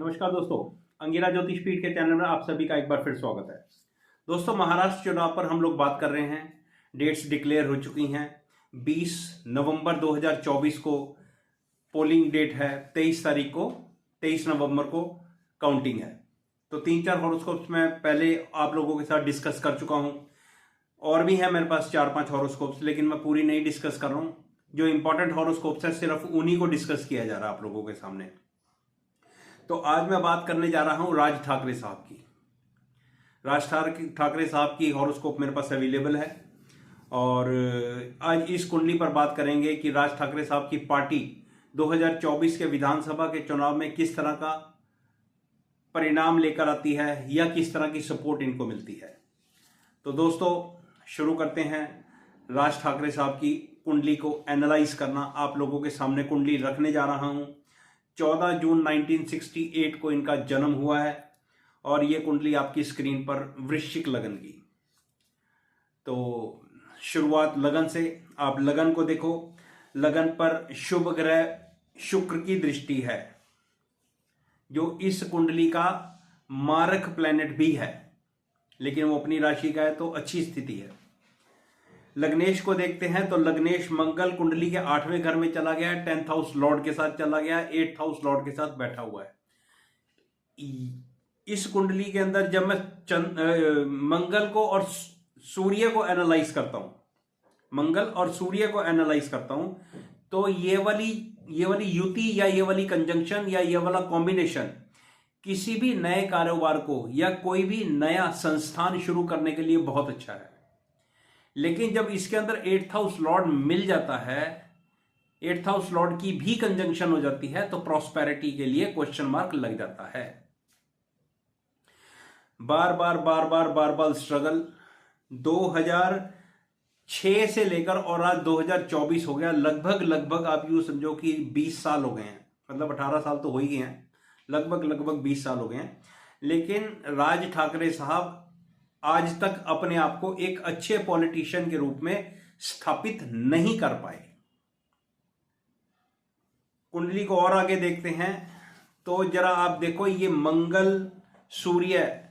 नमस्कार दोस्तों, अंगिरा ज्योतिष पीठ के चैनल में आप सभी का एक बार फिर स्वागत है। दोस्तों, महाराष्ट्र चुनाव पर हम लोग बात कर रहे हैं। डेट्स डिक्लेयर हो चुकी हैं। 20 नवंबर 2024 को पोलिंग डेट है। 23 नवंबर को काउंटिंग है। तो 3-4 हॉरोस्कोप्स में पहले आप लोगों के साथ डिस्कस कर चुका हूं। और भी है मेरे पास 4-5 हॉरोस्कोप्स, लेकिन मैं पूरी नहीं डिस्कस कर रहा हूं। जो इंपॉर्टेंट हॉरोस्कोप्स है सिर्फ उन्हीं को डिस्कस किया जा रहा है आप लोगों के सामने। तो आज मैं बात करने जा रहा हूं राज ठाकरे साहब की। राज ठाकरे साहब की हॉरोस्कोप मेरे पास अवेलेबल है और आज इस कुंडली पर बात करेंगे कि राज ठाकरे साहब की पार्टी 2024 के विधानसभा के चुनाव में किस तरह का परिणाम लेकर आती है या किस तरह की सपोर्ट इनको मिलती है। तो दोस्तों, शुरू करते हैं। राज ठाकरे साहब की कुंडली को एनालाइज करना। आप लोगों के सामने कुंडली रखने जा रहा हूं। 14 जून 1968 को इनका जन्म हुआ है और ये कुंडली आपकी स्क्रीन पर वृश्चिक लगन की। तो शुरुआत लगन से। आप लगन को देखो। लगन पर शुभ ग्रह शुक्र की दृष्टि है, जो इस कुंडली का मारक प्लैनेट भी है, लेकिन वो अपनी राशि का है तो अच्छी स्थिति है। लग्नेश को देखते हैं तो लग्नेश मंगल कुंडली के 8वें घर में चला गया है। 10th हाउस लॉर्ड के साथ चला गया है। 8th हाउस लॉर्ड के साथ बैठा हुआ है। इस कुंडली के अंदर जब मैं मंगल को और सूर्य को एनालाइज करता हूं, मंगल और सूर्य को एनालाइज करता हूं, तो ये वाली युति या ये वाली कंजंक्शन या ये वाला कॉम्बिनेशन किसी भी नए कारोबार को या कोई भी नया संस्थान शुरू करने के लिए बहुत अच्छा है। लेकिन जब इसके अंदर 8th हाउस लॉर्ड मिल जाता है, 8th हाउस लॉर्ड की भी कंजंक्शन हो जाती है, तो प्रॉस्पेरिटी के लिए क्वेश्चन मार्क लग जाता है। बार बार स्ट्रगल 2006 से लेकर और आज 2024 हो गया। लगभग आप यूं समझो कि 20 साल हो गए हैं। मतलब 18 साल तो हो ही गए हैं, लगभग 20 साल हो गए हैं। लेकिन राज ठाकरे साहब आज तक अपने आप को एक अच्छे पॉलिटिशियन के रूप में स्थापित नहीं कर पाए। कुंडली को और आगे देखते हैं तो जरा आप देखो, ये मंगल सूर्य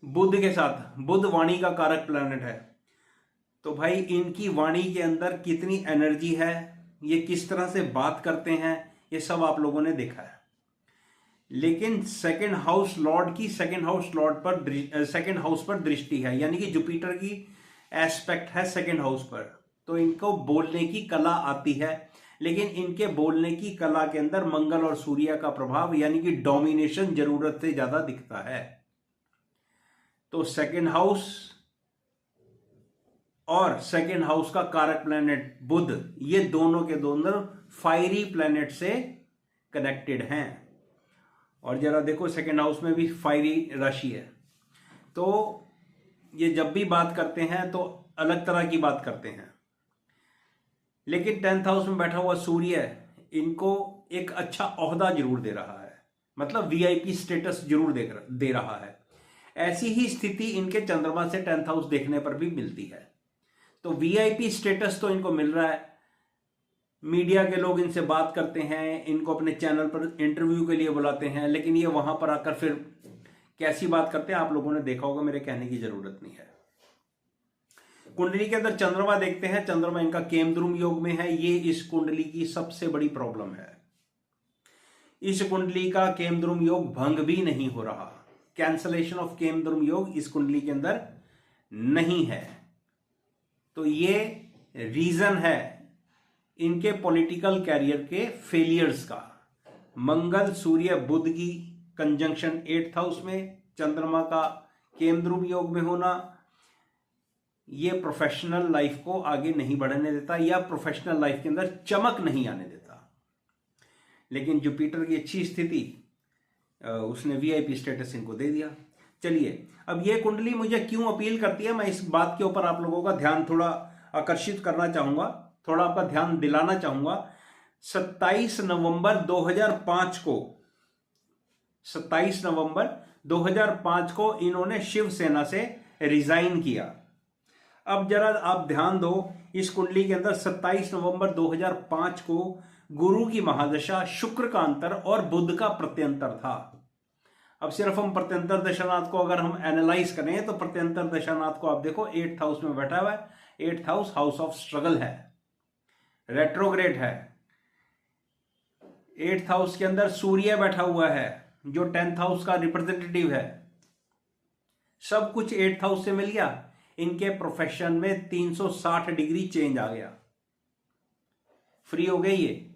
बुध के साथ, बुध वाणी का कारक प्लैनेट है। तो भाई, इनकी वाणी के अंदर कितनी एनर्जी है, ये किस तरह से बात करते हैं, ये सब आप लोगों ने देखा है। लेकिन सेकंड हाउस लॉर्ड की सेकंड हाउस पर दृष्टि है, यानी कि जुपिटर की एस्पेक्ट है सेकंड हाउस पर। तो इनको बोलने की कला आती है, लेकिन इनके बोलने की कला के अंदर मंगल और सूर्य का प्रभाव यानी कि डोमिनेशन जरूरत से ज्यादा दिखता है। तो सेकंड हाउस और सेकंड हाउस का कारक प्लैनेट बुध, ये दोनों के दोनों फायरी प्लैनेट से कनेक्टेड हैं। और जरा देखो, सेकंड हाउस में भी फायरी राशि है। तो ये जब भी बात करते हैं तो अलग तरह की बात करते हैं। लेकिन 10th हाउस में बैठा हुआ सूर्य इनको एक अच्छा ओहदा जरूर दे रहा है, मतलब वीआईपी स्टेटस जरूर दे रहा है। ऐसी ही स्थिति इनके चंद्रमा से 10th हाउस देखने पर भी मिलती है। तो वीआईपी स्टेटस तो इनको मिल रहा है। मीडिया के लोग इनसे बात करते हैं, इनको अपने चैनल पर इंटरव्यू के लिए बुलाते हैं, लेकिन ये वहां पर आकर फिर कैसी बात करते हैं आप लोगों ने देखा होगा, मेरे कहने की जरूरत नहीं है। कुंडली के अंदर चंद्रमा देखते हैं। चंद्रमा इनका केमद्रुम योग में है। ये इस कुंडली की सबसे बड़ी प्रॉब्लम है। इस कुंडली का केमद्रुम योग भंग भी नहीं हो रहा। कैंसलेशन ऑफ केमद्रुम योग इस कुंडली के अंदर नहीं है। तो ये रीजन है इनके पॉलिटिकल कैरियर के फेलियर्स का। मंगल सूर्य बुध की कंजंक्शन 8th हाउस में, चंद्रमा का केमद्रुम योग में होना, ये प्रोफेशनल लाइफ को आगे नहीं बढ़ने देता या प्रोफेशनल लाइफ के अंदर चमक नहीं आने देता। लेकिन जुपिटर की अच्छी स्थिति, उसने वीआईपी स्टेटस इनको दे दिया। चलिए, अब ये कुंडली मुझे क्यों अपील करती है, मैं इस बात के ऊपर आप लोगों का ध्यान थोड़ा आकर्षित करना चाहूंगा, थोड़ा आपका ध्यान दिलाना चाहूंगा। 27 नवंबर 2005 को इन्होंने शिवसेना से रिजाइन किया। अब जरा आप ध्यान दो, इस कुंडली के अंदर 27 नवंबर 2005 को गुरु की महादशा, शुक्र का अंतर और बुध का प्रत्यंतर था। अब सिर्फ हम प्रत्यंतर दशानाथ को अगर हम एनालाइज करें तो प्रत्यंतर दशानाथ को आप देखो 8th हाउस में बैठा हुआ है। 8th house house of struggle है, रेट्रोग्रेड है। 8th हाउस के अंदर सूर्य बैठा हुआ है जो 10th हाउस का रिप्रेजेंटेटिव है। सब कुछ 8th हाउस से मिल गया। इनके प्रोफेशन में 360 डिग्री चेंज आ गया, फ्री हो गई ये।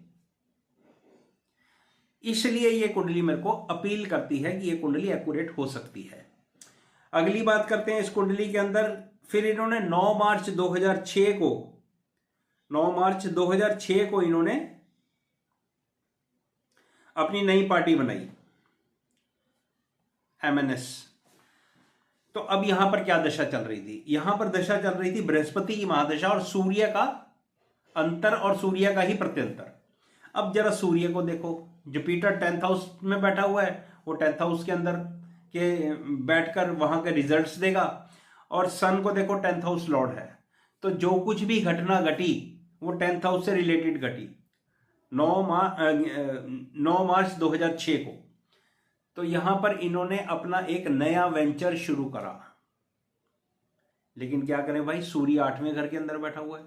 इसलिए ये कुंडली मेरे को अपील करती है कि ये कुंडली एक्यूरेट हो सकती है। अगली बात करते हैं इस कुंडली के अंदर। फिर इन्होंने 9 मार्च 2006 को 9 मार्च 2006 को इन्होंने अपनी नई पार्टी बनाई, MNS। तो अब यहां पर क्या दशा चल रही थी? यहां पर दशा चल रही थी बृहस्पति की महादशा और सूर्य का अंतर और सूर्य का ही प्रत्यंतर। अब जरा सूर्य को देखो, जुपिटर 10th हाउस में बैठा हुआ है, वो 10th हाउस के अंदर के बैठकर वहां के रिजल्ट्स देगा। और सन को देखो 10th हाउस लॉर्ड है, तो जो कुछ भी घटना घटी वो 10th हाउस से रिलेटेड घटी 9 मार्च 2006 को। तो यहां पर इन्होंने अपना एक नया वेंचर शुरू करा। लेकिन क्या करें भाई, सूर्य 8वें घर के अंदर बैठा हुआ है।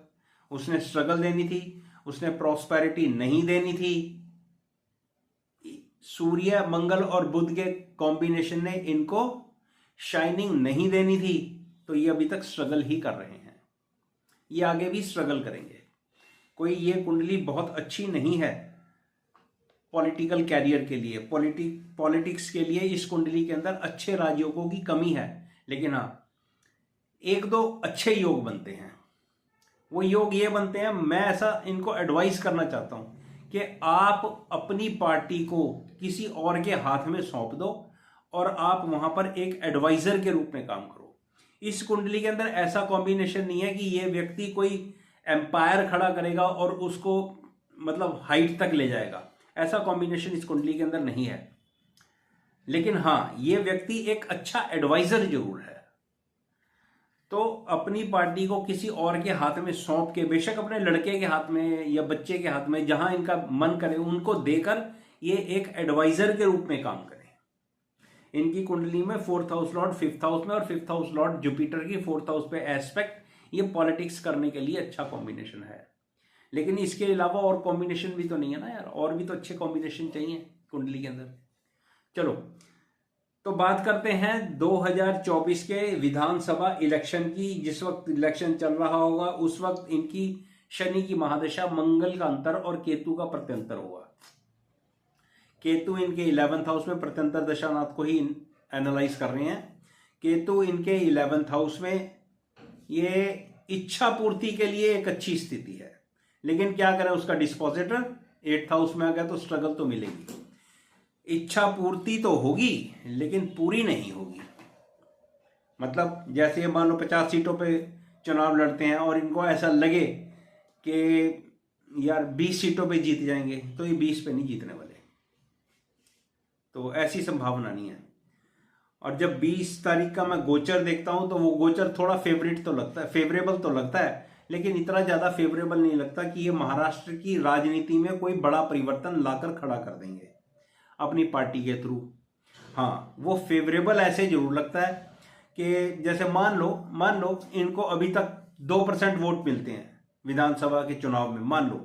उसने स्ट्रगल देनी थी, उसने प्रॉस्पेरिटी नहीं देनी थी। सूर्य, मंगल और बुध के कॉम्बिनेशन ने इनको शाइनिंग नहीं देनी थी। तो ये अभी तक स्ट्रगल ही कर रहे हैं, ये आगे भी स्ट्रगल करेंगे। कोई ये कुंडली बहुत अच्छी नहीं है पॉलिटिकल कैरियर के लिए, पॉलिटिक्स के लिए। इस कुंडली के अंदर अच्छे राजयोगों की कमी है। लेकिन हाँ, 1-2 अच्छे योग बनते हैं। वो योग ये बनते हैं, मैं ऐसा इनको एडवाइस करना चाहता हूं कि आप अपनी पार्टी को किसी और के हाथ में सौंप दो और आप वहां पर एक एडवाइजर के रूप में काम करो। इस कुंडली के अंदर ऐसा कॉम्बिनेशन नहीं है कि ये व्यक्ति कोई एम्पायर खड़ा करेगा और उसको मतलब हाइट तक ले जाएगा। ऐसा कॉम्बिनेशन इस कुंडली के अंदर नहीं है। लेकिन हाँ, ये व्यक्ति एक अच्छा एडवाइजर जरूर है। तो अपनी पार्टी को किसी और के हाथ में सौंप के, बेशक अपने लड़के के हाथ में या बच्चे के हाथ में, जहां इनका मन करे उनको देकर ये एक एडवाइजर के रूप में काम करें। इनकी कुंडली में 4th house Lord 5th house में और 5th हाउस लॉर्ड जुपिटर की 4th हाउस पे एस्पेक्ट, ये पॉलिटिक्स करने के लिए अच्छा कॉम्बिनेशन है। लेकिन इसके अलावा और कॉम्बिनेशन भी तो नहीं है ना यार, और भी तो अच्छे कॉम्बिनेशन चाहिए कुंडली के अंदर। चलो, तो बात करते हैं 2024 के विधानसभा इलेक्शन की। जिस वक्त इलेक्शन चल रहा होगा उस वक्त इनकी शनि की महादशा, मंगल का अंतर और केतु का प्रत्यंतर होगा। केतु इनके 11th हाउस में, प्रत्यंतर दशानाथ को ही एनालाइज कर रहे हैं। केतु इनके 11th हाउस में, ये इच्छा पूर्ति के लिए एक अच्छी स्थिति है। लेकिन क्या करें, उसका डिस्पोजिटर 8th हाउस में आ गया तो स्ट्रगल तो मिलेगी। इच्छा पूर्ति तो होगी लेकिन पूरी नहीं होगी। मतलब जैसे मान लो 50 सीटों पे चुनाव लड़ते हैं और इनको ऐसा लगे कि यार 20 सीटों पे जीत जाएंगे, तो ये 20 पे नहीं जीतने वाले। तो ऐसी संभावना नहीं है। और जब 20 तारीख का मैं गोचर देखता हूं तो वो गोचर थोड़ा फेवरेबल तो लगता है, लेकिन इतना ज्यादा फेवरेबल नहीं लगता कि ये महाराष्ट्र की राजनीति में कोई बड़ा परिवर्तन लाकर खड़ा कर देंगे अपनी पार्टी के थ्रू। हाँ, वो फेवरेबल ऐसे जरूर लगता है कि जैसे मान लो इनको अभी तक 2% वोट मिलते हैं विधानसभा के चुनाव में, मान लो,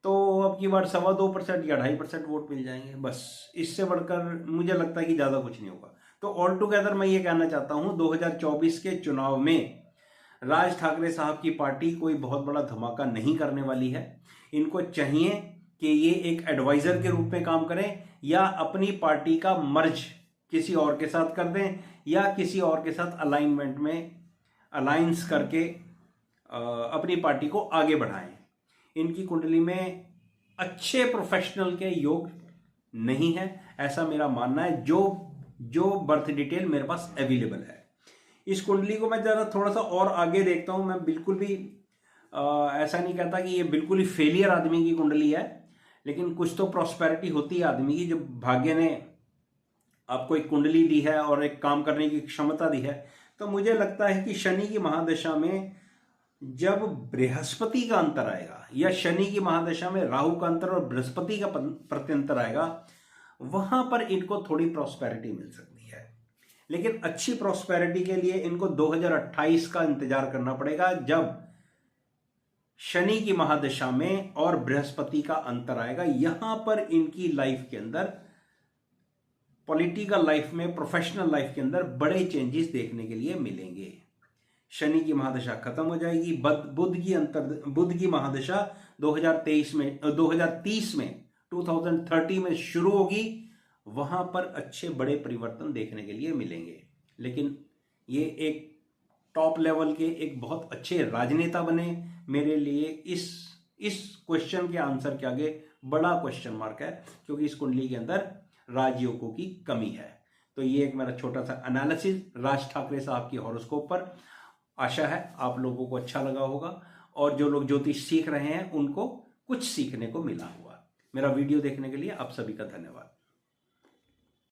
तो अब की बार 2.25% या 2.5% वोट मिल जाएंगे। बस, इससे बढ़कर मुझे लगता है कि ज्यादा कुछ नहीं होगा। तो ऑल टुगेदर मैं ये कहना चाहता हूं 2024 के चुनाव में राज ठाकरे साहब की पार्टी कोई बहुत बड़ा धमाका नहीं करने वाली है। इनको चाहिए कि ये एक एडवाइजर के रूप में काम करें या अपनी पार्टी का मर्ज किसी और के साथ कर दें या किसी और के साथ अलाइनमेंट में अलायंस करके अपनी पार्टी को आगे बढ़ाएं। इनकी कुंडली में अच्छे प्रोफेशनल के योग नहीं है, ऐसा मेरा मानना है। जो बर्थ डिटेल मेरे पास अवेलेबल है, इस कुंडली को मैं जरा थोड़ा सा और आगे देखता हूं। मैं बिल्कुल भी ऐसा नहीं कहता कि ये बिल्कुल ही फेलियर आदमी की कुंडली है, लेकिन कुछ तो प्रॉस्पेरिटी होती है आदमी की। जब भाग्य ने आपको एक कुंडली दी है और एक काम करने की क्षमता दी है, तो मुझे लगता है कि शनि की महादशा में जब बृहस्पति का अंतर आएगा या शनि की महादशा में राहु का अंतर और बृहस्पति का प्रत्यंतर आएगा, वहां पर इनको थोड़ी प्रॉस्पेरिटी मिल सकती है। लेकिन अच्छी प्रॉस्पेरिटी के लिए इनको 2028 का इंतजार करना पड़ेगा, जब शनि की महादशा में और बृहस्पति का अंतर आएगा। यहां पर इनकी लाइफ के अंदर, पॉलिटिकल लाइफ में, प्रोफेशनल लाइफ के अंदर बड़े चेंजेस देखने के लिए मिलेंगे। शनि की महादशा खत्म हो जाएगी, बुध की महादशा 2030 में 2030 में शुरू होगी। वहां पर अच्छे बड़े परिवर्तन देखने के लिए मिलेंगे। लेकिन ये एक टॉप लेवल के एक बहुत अच्छे राजनेता बने, मेरे लिए इस क्वेश्चन के आंसर के आगे बड़ा क्वेश्चन मार्क है, क्योंकि इस कुंडली के अंदर राजयोगों की कमी है। तो ये एक मेरा छोटा सा एनालिसिस राज ठाकरे साहब की हॉरोस्कोप पर। आशा है आप लोगों को अच्छा लगा होगा, और जो लोग ज्योतिष सीख रहे हैं उनको कुछ सीखने को मिला होगा। मेरा वीडियो देखने के लिए आप सभी का धन्यवाद।